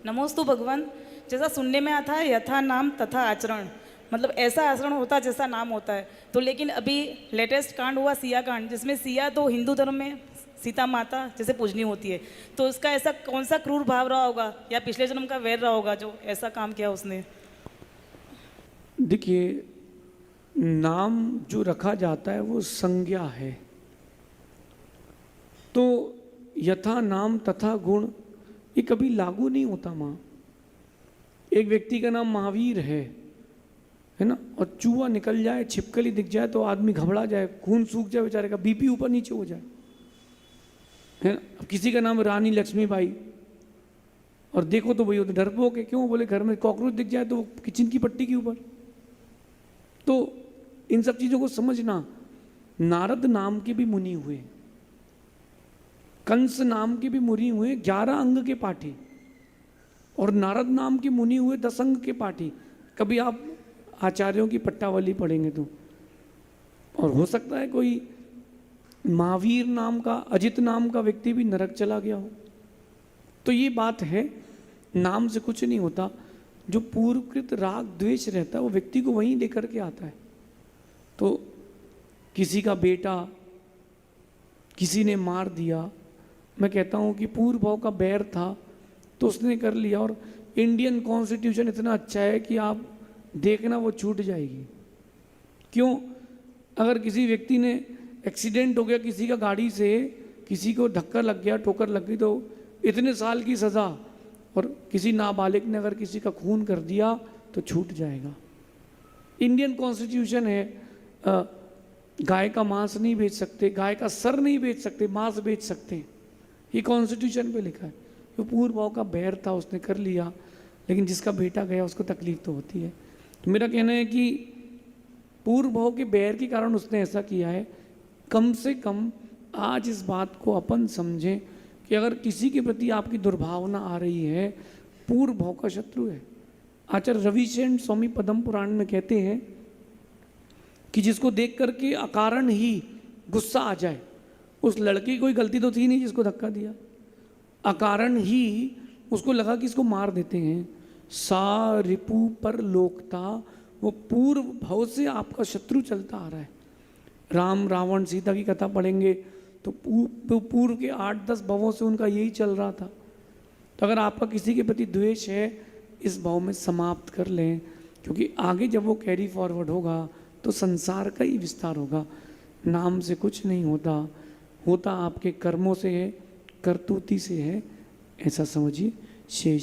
नमोस्तु भगवान। जैसा सुनने में आता है यथा नाम तथा आचरण, मतलब ऐसा आचरण होता है जैसा नाम होता है। तो लेकिन अभी लेटेस्ट कांड हुआ सिया कांड, जिसमें सिया तो हिंदू धर्म में सीता माता जैसे पूजनी होती है। तो उसका ऐसा कौन सा क्रूर भाव रहा होगा या पिछले जन्म का वैर रहा होगा जो ऐसा काम किया उसने? देखिए, नाम जो रखा जाता है वो संज्ञा है। तो यथा नाम तथा गुण ये कभी लागू नहीं होता। माँ, एक व्यक्ति का नाम महावीर है ना, और चूहा निकल जाए, छिपकली दिख जाए तो आदमी घबरा जाए, खून सूख जाए, बेचारे का बीपी ऊपर नीचे हो जाए, है ना। अब किसी का नाम रानी लक्ष्मीबाई, और देखो तो वही होते डरपोक है। क्यों? बोले घर में कॉकरोच दिख जाए तो किचन की पट्टी के ऊपर। तो इन सब चीजों को समझना। नारद नाम के भी मुनि हुए, कंस नाम के भी मुनि हुए 11 अंग के पाठी, और नारद नाम के मुनि हुए 10 अंग के पाठी। कभी आप आचार्यों की पट्टावली पढ़ेंगे तो, और हो सकता है कोई महावीर नाम का, अजित नाम का व्यक्ति भी नरक चला गया हो। तो ये बात है, नाम से कुछ नहीं होता। जो पूर्वकृत राग द्वेष रहता है वो व्यक्ति को वहीं लेकर के आता है। तो किसी का बेटा किसी ने मार दिया, मैं कहता हूँ कि पूर्व भाव का बैर था तो उसने कर लिया। और इंडियन कॉन्स्टिट्यूशन इतना अच्छा है कि आप देखना वो छूट जाएगी। क्यों? अगर किसी व्यक्ति ने एक्सीडेंट हो गया किसी का, गाड़ी से किसी को धक्का लग गया, ठोकर लग गई, तो इतने साल की सज़ा, और किसी नाबालिग ने अगर किसी का खून कर दिया तो छूट जाएगा। इंडियन कॉन्स्टिट्यूशन है, गाय का मांस नहीं बेच सकते, गाय का सर नहीं बेच सकते, मांस बेच सकते, ये कॉन्स्टिट्यूशन पे लिखा है। जो पूर्व भाव का बैर था उसने कर लिया, लेकिन जिसका बेटा गया उसको तकलीफ तो होती है। तो मेरा कहना है कि पूर्व भाव के बैर के कारण उसने ऐसा किया है। कम से कम आज इस बात को अपन समझें कि अगर किसी के प्रति आपकी दुर्भावना आ रही है, पूर्व भाव का शत्रु है। आचार्य रविशेन स्वामी पद्म पुराण में कहते हैं कि जिसको देख करके अकारण ही गुस्सा आ जाए, उस लड़के की कोई गलती तो थी नहीं जिसको धक्का दिया, अकारण ही उसको लगा कि इसको मार देते हैं, सा रिपु पर लोकता, वो पूर्व भाव से आपका शत्रु चलता आ रहा है। राम रावण सीता की कथा पढ़ेंगे तो पूर्व के 8-10 भावों से उनका यही चल रहा था। तो अगर आपका किसी के प्रति द्वेष है, इस भाव में समाप्त कर लें, क्योंकि आगे जब वो कैरी फॉरवर्ड होगा तो संसार का ही विस्तार होगा। नाम से कुछ नहीं होता, होता आपके कर्मों से है, करतूती से है, ऐसा समझिए। शेष